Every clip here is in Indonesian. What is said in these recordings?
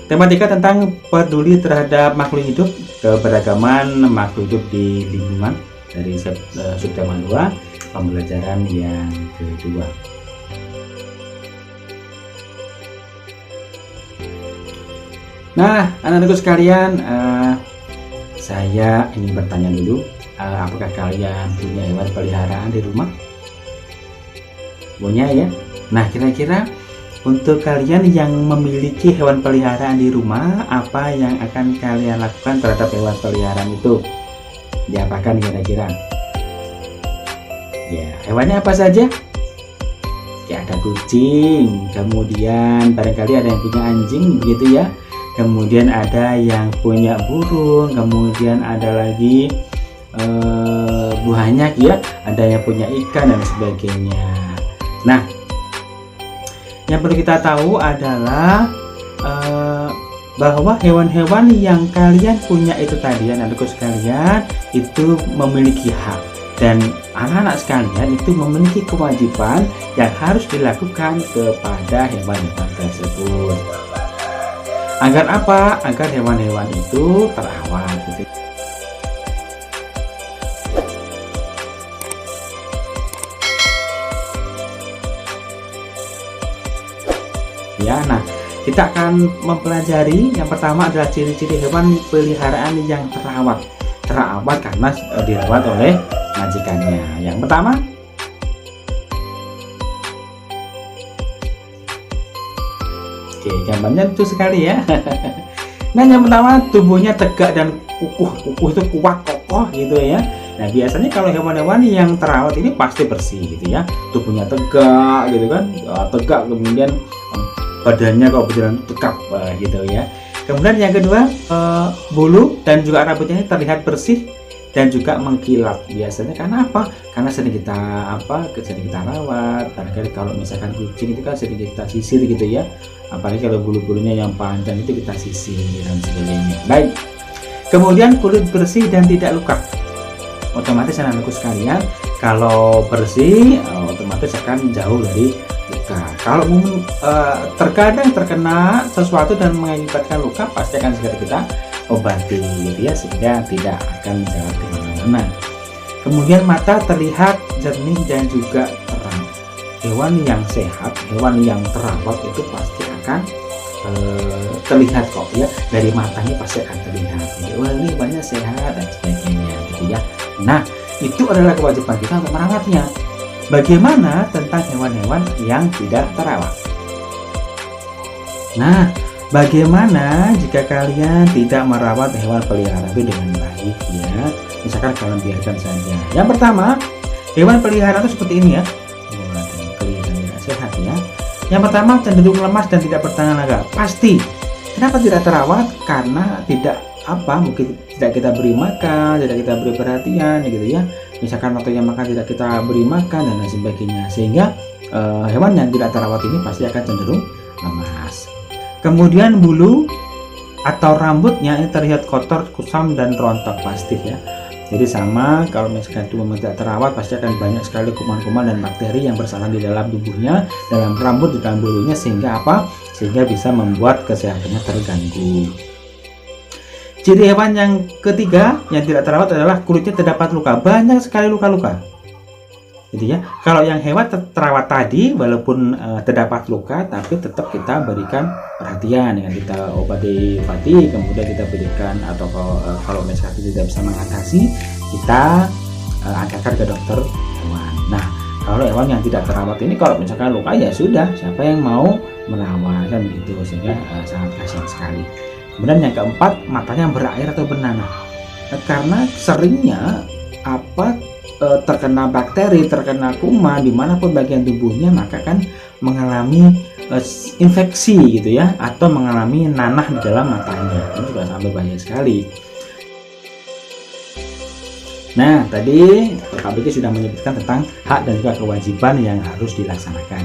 Tema 3 tentang peduli terhadap makhluk hidup, keberagaman makhluk hidup di lingkungan, dari subtema 2, pembelajaran yang kedua. Nah, anak-anakku sekalian, saya ingin bertanya dulu, apakah kalian punya hewan peliharaan di rumah? Punya ya? Nah, kira-kira untuk kalian yang memiliki hewan peliharaan di rumah, apa yang akan kalian lakukan terhadap hewan peliharaan itu? Diapakan kira-kira? Ya, hewannya apa saja? Ya, ada kucing, kemudian barangkali ada yang punya anjing, begitu ya. Kemudian ada yang punya burung, kemudian ada lagi banyak ya, ada yang punya ikan dan sebagainya. Nah, yang perlu kita tahu adalah bahwa hewan-hewan yang kalian punya itu tadi, anak-anakku sekalian, itu memiliki hak, dan anak-anak sekalian itu memiliki kewajiban yang harus dilakukan kepada hewan-hewan tersebut. Agar apa? Agar hewan-hewan itu terawat gitu. Ya, nah kita akan mempelajari yang pertama adalah ciri-ciri hewan peliharaan yang terawat karena dirawat oleh majikannya. Yang pertama, oke, gambarnya lucu sekali ya. Nah, yang pertama, tubuhnya tegak dan kukuh itu kuat, kokoh gitu ya. Nah, biasanya kalau hewan-hewan yang terawat ini pasti bersih gitu ya, tubuhnya tegak gitu kan, tegak, kemudian badannya kalau berjalan tegap gitu ya. Kemudian yang kedua, bulu dan juga rambutnya terlihat bersih dan juga mengkilap. Biasanya karena apa? Karena sering kita rawat. Barangkali kalau misalkan kucing itu kan sering kita sisir gitu ya. Apalagi kalau bulu-bulunya yang panjang itu kita sisir dan sebagainya. Baik. Kemudian kulit bersih dan tidak luka. Otomatis anak-anakku sekalian, kalau bersih otomatis akan jauh dari luka. Kalau terkadang terkena sesuatu dan mengakibatkan luka, pasti akan segera kita obati gitu ya, sehingga tidak akan menjalar kemana-mana. Kemudian mata terlihat jernih dan juga terang. Hewan yang sehat, hewan yang terawat itu pasti akan terlihat kok ya, dari matanya pasti akan terlihat. Wah, ini hewannya sehat dan sebagainya gitu ya. Nah, itu adalah kewajiban kita untuk merawatnya. Bagaimana tentang hewan-hewan yang tidak terawat? Nah, bagaimana jika kalian tidak merawat hewan peliharaan itu dengan baik ya? Misalkan kalian biarkan saja. Yang pertama, hewan peliharaan itu seperti ini ya. Kelihatan tidak sehat ya. Yang pertama, cenderung lemas dan tidak bertenaga. Pasti. Kenapa tidak terawat? Karena mungkin tidak kita beri makan, tidak kita beri perhatian gitu ya. Misalkan waktunya makan tidak kita beri makan dan lain sebagainya, sehingga hewan yang tidak terawat ini pasti akan cenderung lemas. Kemudian bulu atau rambutnya ini terlihat kotor, kusam dan rontok pasti ya. Jadi sama, kalau misalkan itu memang tidak terawat, pasti akan banyak sekali kuman-kuman dan bakteri yang bersarang di dalam tubuhnya, dalam rambut, di dalam bulunya, sehingga sehingga bisa membuat kesehatannya terganggu. Ciri hewan yang ketiga yang tidak terawat adalah kulitnya terdapat luka, banyak sekali luka-luka gitu ya. Kalau yang hewan terawat tadi, walaupun terdapat luka, tapi tetap kita berikan perhatian dengan kita obati, kemudian kita berikan, atau kalau misalkan tidak bisa mengatasi, kita angkatkan ke dokter hewan. Nah, kalau hewan yang tidak terawat ini, kalau misalkan luka ya sudah, siapa yang mau merawat kan begitu, sehingga sangat kasihan sekali. Kemudian yang keempat, matanya berair atau bernanah. Karena seringnya terkena bakteri, terkena kuman dimanapun bagian tubuhnya, maka kan mengalami infeksi gitu ya, atau mengalami nanah di dalam matanya. Ini juga sangat berbahaya sekali. Nah, tadi Pak Biki sudah menyebutkan tentang hak dan juga kewajiban yang harus dilaksanakan.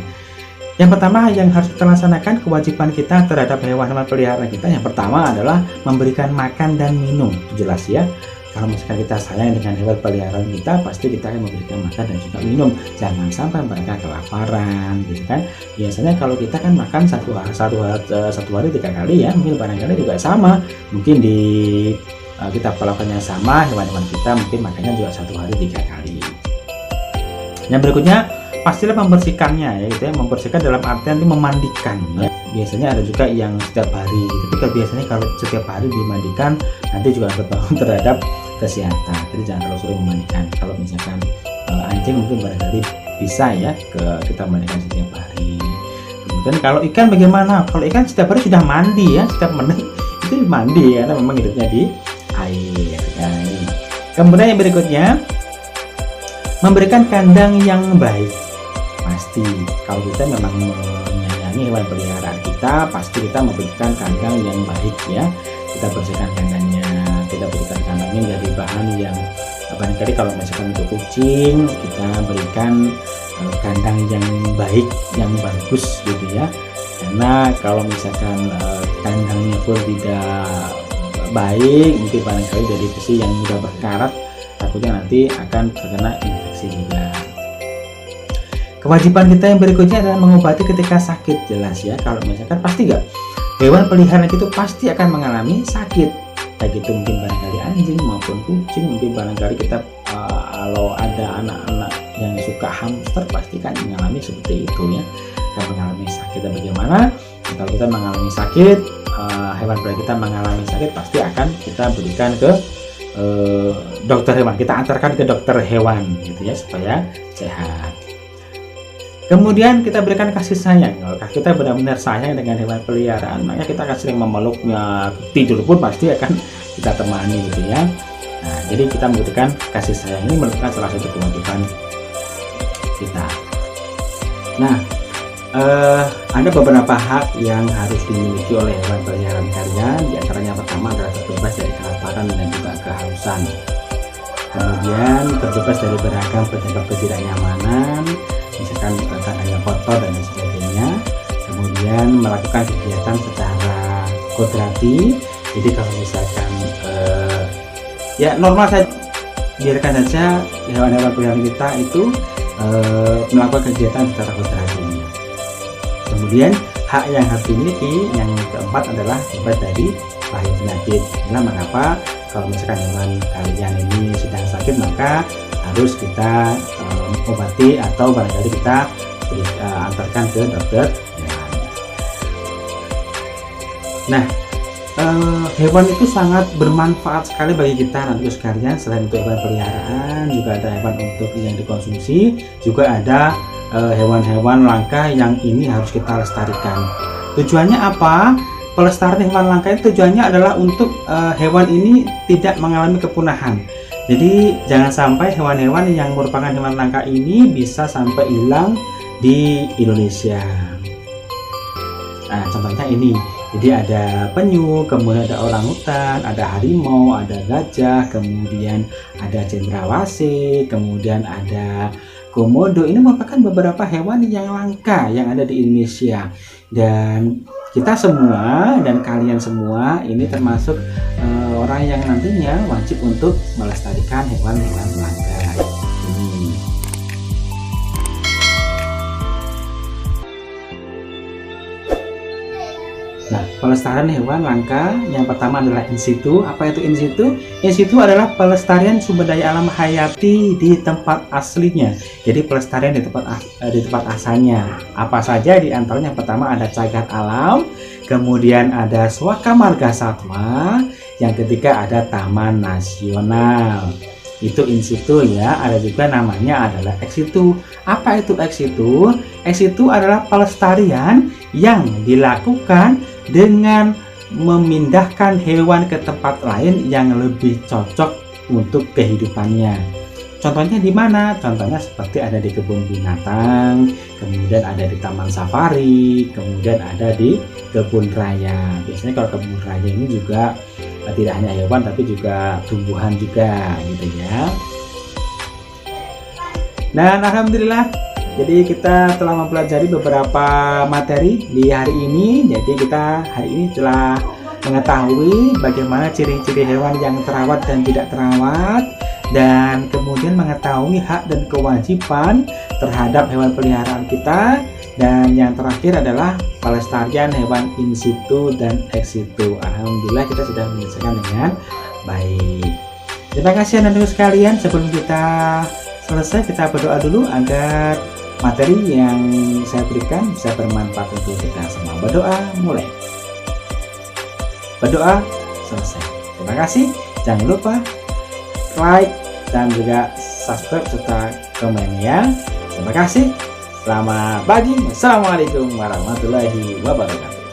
Yang pertama yang harus kita laksanakan, kewajiban kita terhadap hewan-hewan peliharaan kita, yang pertama adalah memberikan makan dan minum, itu jelas ya. Kalau misalkan kita sayang dengan hewan peliharaan kita, pasti kita akan memberikan makan dan juga minum. Jangan sampai mereka kelaparan, gitu kan. Biasanya kalau kita kan makan satu hari 3 kali ya, mungkin barangkali juga sama. Mungkin kita perlakuannya sama, hewan-hewan kita mungkin makannya juga 1 hari 3 kali. Yang berikutnya, pastilah membersihkannya ya, gitu ya. Membersihkan dalam artian itu memandikan ya. Biasanya ada juga yang setiap hari, tapi biasanya kalau setiap hari dimandikan nanti juga berpengaruh terhadap kesehatan. Jadi jangan terlalu sering memandikan. Kalau misalkan anjing mungkin barangkali bisa ya kita mandikan setiap hari. Kemudian kalau ikan bagaimana? Kalau ikan setiap hari sudah mandi ya, setiap menit itu mandi ya, karena memang hidupnya di air. Kemudian yang berikutnya, memberikan kandang yang baik. Pasti kalau kita memang menyayangi hewan peliharaan kita, pasti kita memberikan kandang yang baik ya. Kita bersihkan kandangnya, kita berikan kandangnya dari bahan yang barangkali kalau misalkan untuk kucing kita berikan kandang yang baik, yang bagus gitu ya. Karena kalau misalkan kandangnya pun tidak baik, mungkin barangkali dari besi yang mudah berkarat, takutnya nanti akan terkena infeksi juga. Kewajiban kita yang berikutnya adalah mengobati ketika sakit. Jelas ya, kalau misalkan pasti nggak, hewan peliharaan itu pasti akan mengalami sakit, baik itu mungkin barangkali anjing maupun kucing. Mungkin barangkali kita kalau ada anak-anak yang suka hamster pasti kan mengalami seperti itu ya, kita mengalami sakit. Dan bagaimana kalau kita mengalami sakit, hewan peliharaan kita mengalami sakit, pasti akan kita berikan ke dokter hewan, kita antarkan ke dokter hewan gitu ya, supaya sehat. Kemudian kita berikan kasih sayang. Kalau kita benar-benar sayang dengan hewan peliharaan, maka kita akan sering memeluknya, tidur pun pasti akan kita temani gitu ya. Nah, jadi kita memberikan kasih sayang ini merupakan salah satu kewajiban kita. Nah, ada beberapa hak yang harus dimiliki oleh hewan peliharaan kalian. Di antaranya pertama adalah terbebas dari kelaparan dan juga kehausan. Kemudian terbebas dari beragam penyebab ketidaknyamanan, misalkan kandangnya kotor dan sebagainya. Kemudian melakukan kegiatan secara kodrati. Jadi kalau misalkan ya normal saja, biarkan saja hewan-hewan peliharaan kita itu melakukan kegiatan secara kodrati. Kemudian hak yang harus dimiliki yang keempat adalah bebas dari bahaya penyakit. Nah, mengapa kalau misalkan hewan kalian ini sedang sakit, maka harus kita obati atau barangkali kita antarkan ke dokter. Nah, hewan itu sangat bermanfaat sekali bagi kita nanti sekalian. Selain untuk hewan peliharaan, juga ada hewan untuk yang dikonsumsi, juga ada hewan-hewan langka yang ini harus kita lestarikan. Tujuannya apa? Pelestarian hewan langka itu tujuannya adalah untuk hewan ini tidak mengalami kepunahan. Jadi jangan sampai hewan-hewan yang merupakan hewan langka ini bisa sampai hilang di Indonesia. Nah, contohnya ini. Jadi ada penyu, kemudian ada orangutan, ada harimau, ada gajah, kemudian ada cendrawasih, kemudian ada komodo. Ini merupakan beberapa hewan yang langka yang ada di Indonesia. Dan kita semua dan kalian semua ini termasuk orang yang nantinya wajib untuk melestarikan hewan-hewan langka ini. Nah, pelestarian hewan langka yang pertama adalah in situ. Apa itu in situ? In situ adalah pelestarian sumber daya alam hayati di tempat aslinya. Jadi pelestarian di tempat asalnya. Apa saja di antaranya? Yang pertama ada cagar alam, kemudian ada Swaka Marga Satwa, yang ketiga ada Taman Nasional. Itu in situ ya. Ada juga namanya adalah ex situ. Apa itu ex situ? Ex situ adalah pelestarian yang dilakukan dengan memindahkan hewan ke tempat lain yang lebih cocok untuk kehidupannya. Contohnya di mana? Contohnya seperti ada di kebun binatang, kemudian ada di taman safari, kemudian ada di kebun raya. Biasanya kalau kebun raya ini juga tidak hanya hewan tapi juga tumbuhan juga gitu ya. Dan alhamdulillah, jadi kita telah mempelajari beberapa materi di hari ini. Jadi kita hari ini telah mengetahui bagaimana ciri-ciri hewan yang terawat dan tidak terawat, dan kemudian mengetahui hak dan kewajiban terhadap hewan peliharaan kita, dan yang terakhir adalah pelestarian hewan in situ dan ex situ. Alhamdulillah kita sudah menyelesaikan dengan baik. Terima kasih anak-anak sekalian. Sebelum kita selesai, kita berdoa dulu agar materi yang saya berikan bisa bermanfaat untuk kita semua. Berdoa mulai. Berdoa selesai. Terima kasih. Jangan lupa like dan juga subscribe serta komen ya. Terima kasih. Selamat pagi. Assalamualaikum warahmatullahi wabarakatuh.